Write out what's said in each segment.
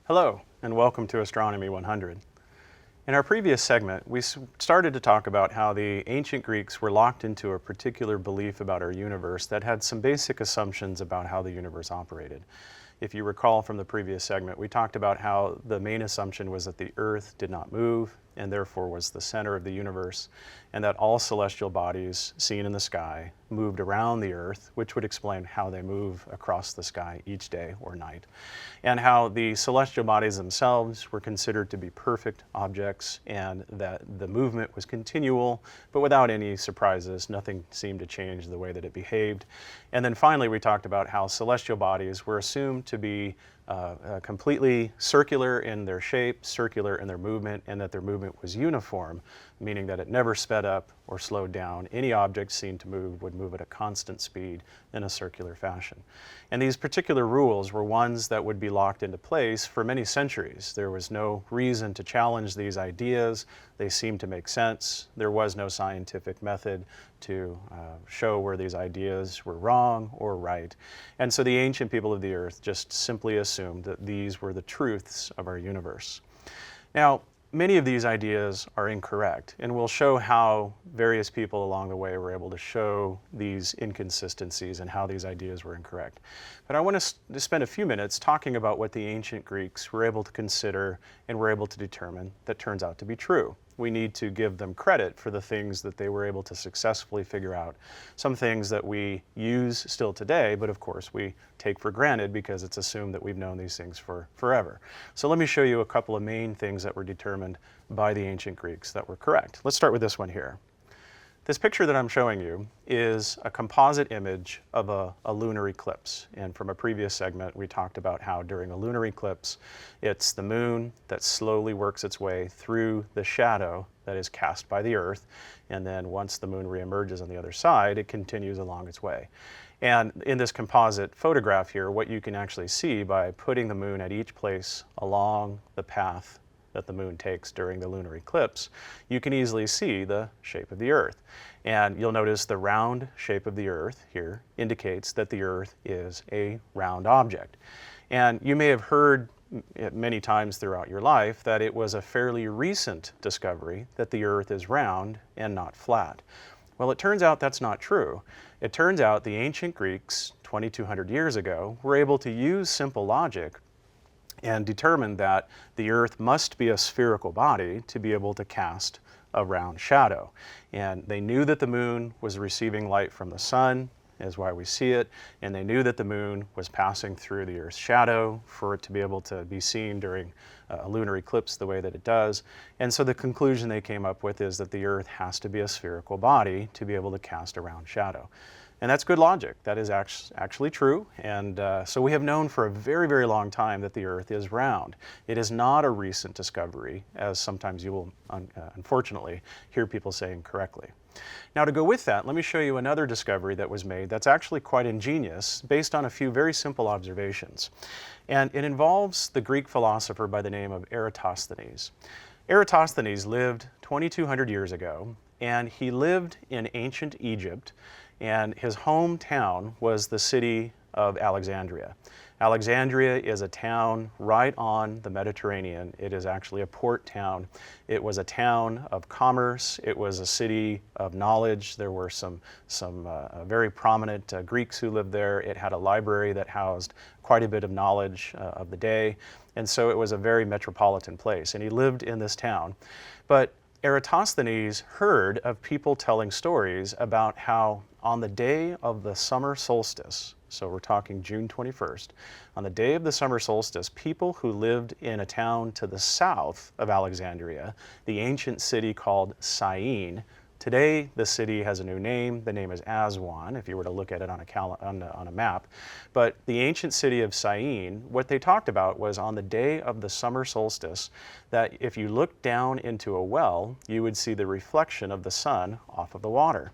Hello, and welcome to Astronomy 100. In our previous segment, we started to talk about how the ancient Greeks were locked into a particular belief about our universe that had some basic assumptions about how the universe operated. If you recall from the previous segment, we talked about how the main assumption was that the Earth did not move and therefore was the center of the universe, and that all celestial bodies seen in the sky moved around the Earth, which would explain how they move across the sky each day or night, and how the celestial bodies themselves were considered to be perfect objects, and that the movement was continual, but without any surprises. Nothing seemed to change the way that it behaved. And then finally, we talked about how celestial bodies were assumed to be completely circular in their shape, circular in their movement, and that their movement was uniform, meaning that it never sped up or slowed down. Any object seen to move would move at a constant speed in a circular fashion. And these particular rules were ones that would be locked into place for many centuries. There was no reason to challenge these ideas. They seemed to make sense. There was no scientific method to show where these ideas were wrong or right. And so the ancient people of the Earth just simply assumed that these were the truths of our universe. Now, many of these ideas are incorrect, and we'll show how various people along the way were able to show these inconsistencies and how these ideas were incorrect. But I want to spend a few minutes talking about what the ancient Greeks were able to consider and were able to determine that turns out to be true. We need to give them credit for the things that they were able to successfully figure out. Some things that we use still today, but of course we take for granted because it's assumed that we've known these things for forever. So let me show you a couple of main things that were determined by the ancient Greeks that were correct. Let's start with this one here. This picture that I'm showing you is a composite image of a lunar eclipse. And from a previous segment, we talked about how during a lunar eclipse, it's the moon that slowly works its way through the shadow that is cast by the Earth. And then once the moon reemerges on the other side, it continues along its way. And in this composite photograph here, what you can actually see by putting the moon at each place along the path that the moon takes during the lunar eclipse, you can easily see the shape of the Earth. And you'll notice the round shape of the Earth here indicates that the Earth is a round object. And you may have heard many times throughout your life that it was a fairly recent discovery that the Earth is round and not flat. Well, it turns out that's not true. It turns out the ancient Greeks, 2,200 years ago, were able to use simple logic and determined that the Earth must be a spherical body to be able to cast a round shadow. And they knew that the moon was receiving light from the sun, is why we see it, and they knew that the moon was passing through the Earth's shadow for it to be able to be seen during a lunar eclipse the way that it does. And so the conclusion they came up with is that the Earth has to be a spherical body to be able to cast a round shadow. And that's good logic. That is actually true. And so we have known for a very, very long time that the Earth is round. It is not a recent discovery, as sometimes you will, unfortunately, hear people saying correctly. Now, to go with that, let me show you another discovery that was made that's actually quite ingenious, based on a few very simple observations. And it involves the Greek philosopher by the name of Eratosthenes. Eratosthenes lived 2,200 years ago, and he lived in ancient Egypt, and his hometown was the city of Alexandria. Alexandria is a town right on the Mediterranean. It is actually a port town. It was a town of commerce. It was a city of knowledge. There were some very prominent Greeks who lived there. It had a library that housed quite a bit of knowledge of the day. And so it was a very metropolitan place. And he lived in this town. But Eratosthenes heard of people telling stories about how on the day of the summer solstice, so we're talking June 21st, on the day of the summer solstice, people who lived in a town to the south of Alexandria, the ancient city called Syene, Today, the city has a new name. The name is Aswan, if you were to look at it on a map. But the ancient city of Syene, what they talked about was on the day of the summer solstice, that if you looked down into a well, you would see the reflection of the sun off of the water.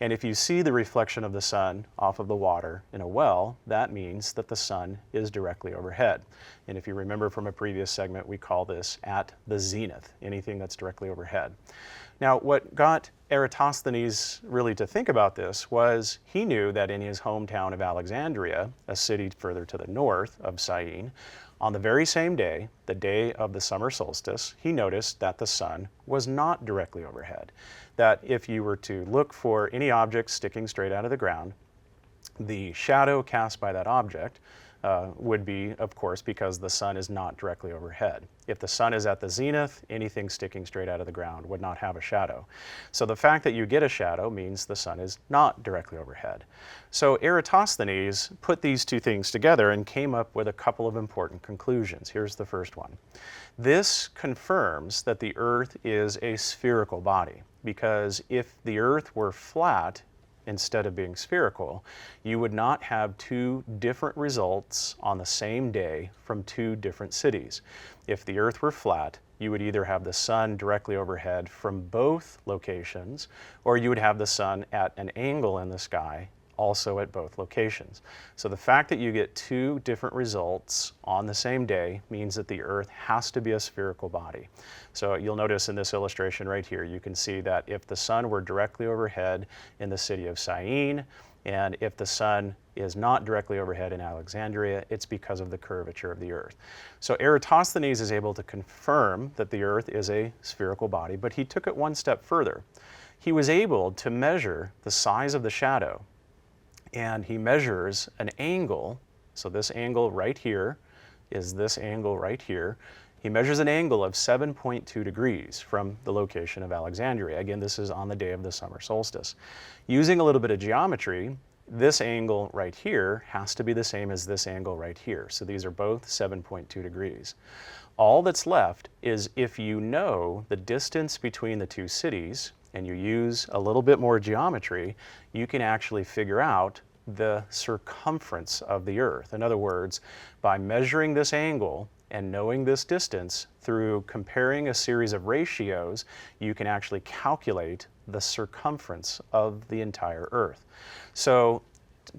And if you see the reflection of the sun off of the water in a well, that means that the sun is directly overhead. And if you remember from a previous segment, we call this at the zenith, anything that's directly overhead. Now, what got Eratosthenes really to think about this was he knew that in his hometown of Alexandria, a city further to the north of Syene, on the very same day, the day of the summer solstice, he noticed that the sun was not directly overhead. That if you were to look for any object sticking straight out of the ground, the shadow cast by that object would be, of course, because the sun is not directly overhead. If the sun is at the zenith, anything sticking straight out of the ground would not have a shadow. So the fact that you get a shadow means the sun is not directly overhead. So Eratosthenes put these two things together and came up with a couple of important conclusions. Here's the first one. This confirms that the Earth is a spherical body, because if the Earth were flat, instead of being spherical, you would not have two different results on the same day from two different cities. If the Earth were flat, you would either have the sun directly overhead from both locations, or you would have the sun at an angle in the sky, also at both locations. So the fact that you get two different results on the same day means that the Earth has to be a spherical body. So you'll notice in this illustration right here, you can see that if the sun were directly overhead in the city of Syene, and if the sun is not directly overhead in Alexandria, it's because of the curvature of the Earth. So Eratosthenes is able to confirm that the Earth is a spherical body, but he took it one step further. He was able to measure the size of the shadow, and he measures an angle. So this angle right here is this angle right here. He measures an angle of 7.2 degrees from the location of Alexandria. Again, this is on the day of the summer solstice. Using a little bit of geometry, this angle right here has to be the same as this angle right here. So these are both 7.2 degrees. All that's left is if you know the distance between the two cities, and you use a little bit more geometry, you can actually figure out the circumference of the Earth. In other words, by measuring this angle and knowing this distance through comparing a series of ratios, you can actually calculate the circumference of the entire Earth. So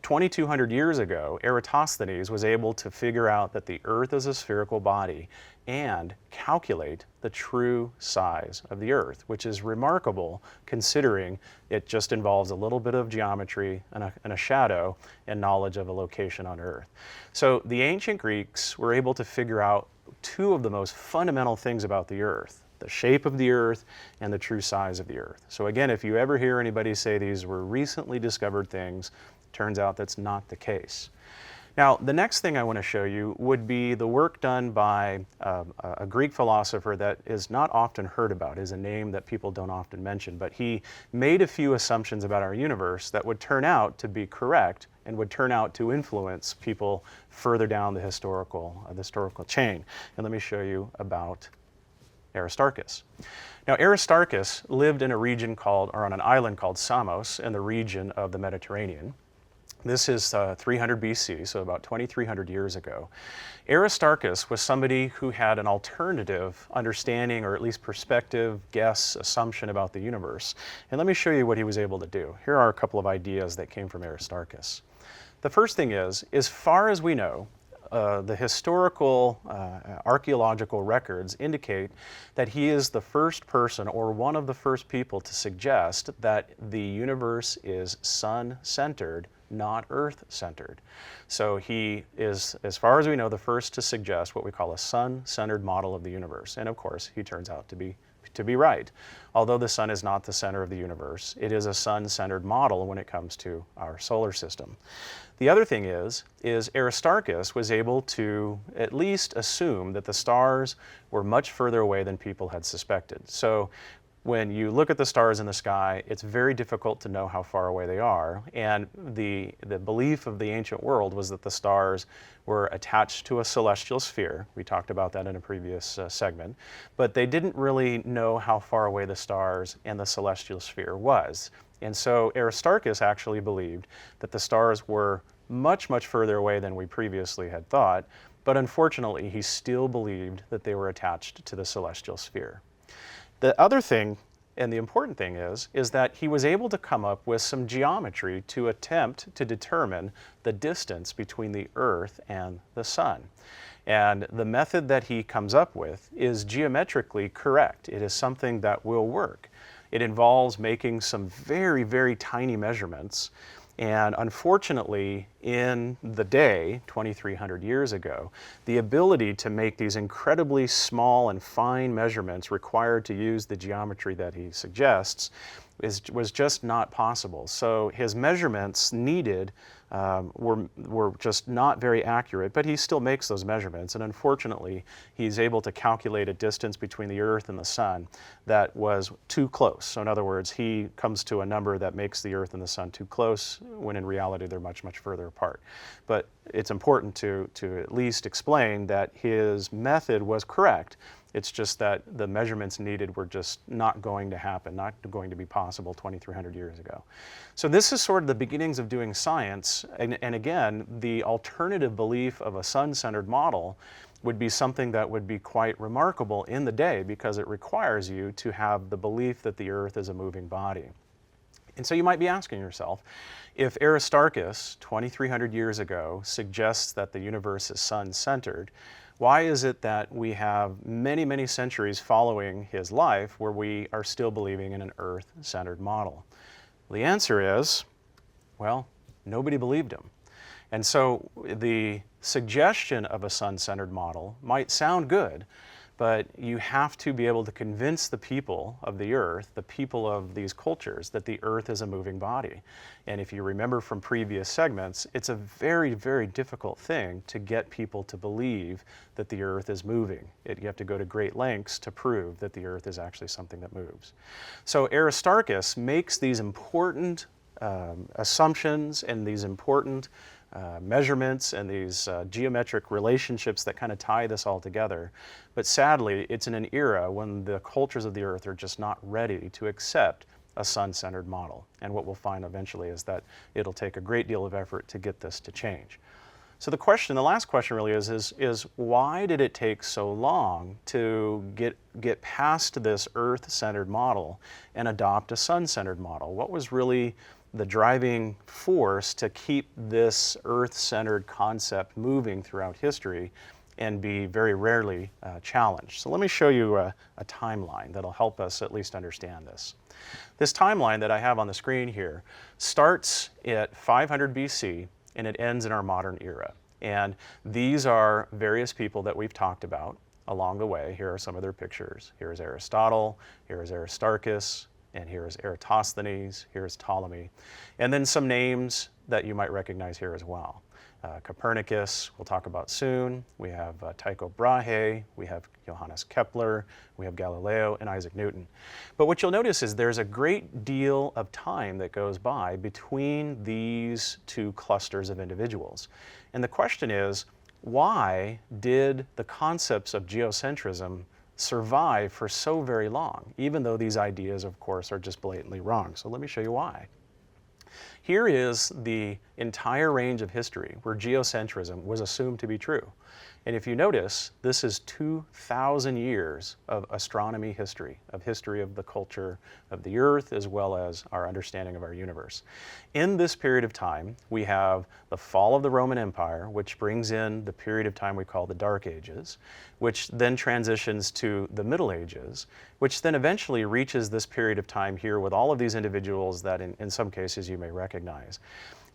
2,200 years ago, Eratosthenes was able to figure out that the Earth is a spherical body and calculate the true size of the Earth, which is remarkable considering it just involves a little bit of geometry and a shadow and knowledge of a location on Earth. So the ancient Greeks were able to figure out two of the most fundamental things about the Earth: the shape of the Earth and the true size of the Earth. So again, if you ever hear anybody say these were recently discovered things, turns out that's not the case. Now, the next thing I want to show you would be the work done by a Greek philosopher that is not often heard about, is a name that people don't often mention, but he made a few assumptions about our universe that would turn out to be correct and would turn out to influence people further down the historical chain. And let me show you about Aristarchus. Now, Aristarchus lived in a region called, or on an island called Samos in the region of the Mediterranean. This is 300 BC, so about 2,300 years ago. Aristarchus was somebody who had an alternative understanding, or at least perspective, guess, assumption about the universe. And let me show you what he was able to do. Here are a couple of ideas that came from Aristarchus. The first thing is, as far as we know, the historical archaeological records indicate that he is the first person, or one of the first people, to suggest that the universe is sun-centered, not Earth-centered. So he is, as far as we know, the first to suggest what we call a sun-centered model of the universe. And of course, he turns out to be right. Although the sun is not the center of the universe, it is a sun-centered model when it comes to our solar system. The other thing is Aristarchus was able to at least assume that the stars were much further away than people had suspected. So when you look at the stars in the sky, it's very difficult to know how far away they are. And the belief of the ancient world was that the stars were attached to a celestial sphere. We talked about that in a previous segment. But they didn't really know how far away the stars and the celestial sphere was. And so Aristarchus actually believed that the stars were much, much further away than we previously had thought. But unfortunately, he still believed that they were attached to the celestial sphere. The other thing, and the important thing is that he was able to come up with some geometry to attempt to determine the distance between the Earth and the Sun. And the method that he comes up with is geometrically correct. It is something that will work. It involves making some very, very tiny measurements. And unfortunately, in the day, 2,300 years ago, the ability to make these incredibly small and fine measurements required to use the geometry that he suggests was just not possible. So his measurements needed were just not very accurate, but he still makes those measurements. And unfortunately, he's able to calculate a distance between the Earth and the Sun that was too close. So in other words, he comes to a number that makes the Earth and the Sun too close, when in reality they're much, much further apart. But it's important to at least explain that his method was correct. It's just that the measurements needed were just not going to happen, not going to be possible 2,300 years ago. So this is sort of the beginnings of doing science. And again, the alternative belief of a sun-centered model would be something that would be quite remarkable in the day, because it requires you to have the belief that the Earth is a moving body. And so you might be asking yourself, if Aristarchus, 2,300 years ago, suggests that the universe is sun-centered, why is it that we have many, many centuries following his life where we are still believing in an Earth-centered model? The answer is, well, nobody believed him. And so the suggestion of a sun-centered model might sound good, but you have to be able to convince the people of the Earth, the people of these cultures, that the Earth is a moving body. And if you remember from previous segments, it's a very, very difficult thing to get people to believe that the Earth is moving. You have to go to great lengths to prove that the Earth is actually something that moves. So Aristarchus makes these important assumptions and these important measurements and these geometric relationships that kind of tie this all together. But sadly, it's in an era when the cultures of the Earth are just not ready to accept a sun-centered model. And what we'll find eventually is that it'll take a great deal of effort to get this to change. So the last question really is why did it take so long to get past this Earth-centered model and adopt a sun-centered model? What was really the driving force to keep this Earth-centered concept moving throughout history and be very rarely challenged? So let me show you a timeline that'll help us at least understand this. This timeline that I have on the screen here starts at 500 BC and it ends in our modern era. And these are various people that we've talked about along the way. Here are some of their pictures. Here's Aristotle, here is Aristarchus, and here is Eratosthenes, here is Ptolemy. And then some names that you might recognize here as well. Copernicus, we'll talk about soon. We have Tycho Brahe, we have Johannes Kepler, we have Galileo, and Isaac Newton. But what you'll notice is there's a great deal of time that goes by between these two clusters of individuals. And the question is, why did the concepts of geocentrism survive for so very long, even though these ideas, of course, are just blatantly wrong? So let me show you why. Here is the entire range of history where geocentrism was assumed to be true. And if you notice, this is 2,000 years of astronomy history of the culture of the Earth, as well as our understanding of our universe. In this period of time, we have the fall of the Roman Empire, which brings in the period of time we call the Dark Ages, which then transitions to the Middle Ages, which then eventually reaches this period of time here with all of these individuals that in some cases you may recognize.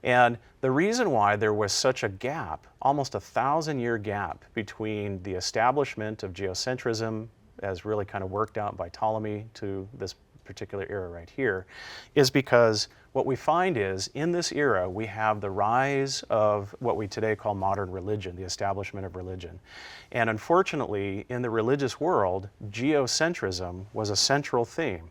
And the reason why there was such a gap, almost a 1,000-year gap between the establishment of geocentrism as really kind of worked out by Ptolemy to this particular era right here, is because what we find is in this era we have the rise of what we today call modern religion, the establishment of religion. And unfortunately, in the religious world, geocentrism was a central theme.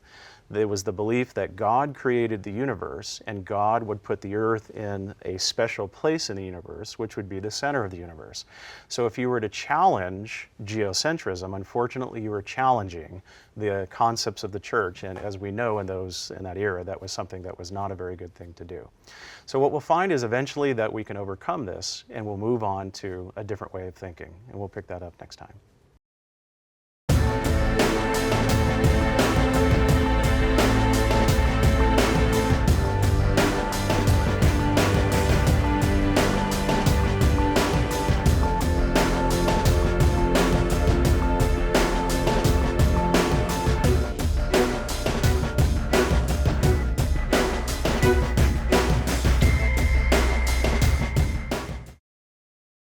There was the belief that God created the universe and God would put the earth in a special place in the universe, which would be the center of the universe. So if you were to challenge geocentrism, unfortunately you were challenging the concepts of the church, and as we know in that era, that was something that was not a very good thing to do. So what we'll find is eventually that we can overcome this and we'll move on to a different way of thinking, and we'll pick that up next time.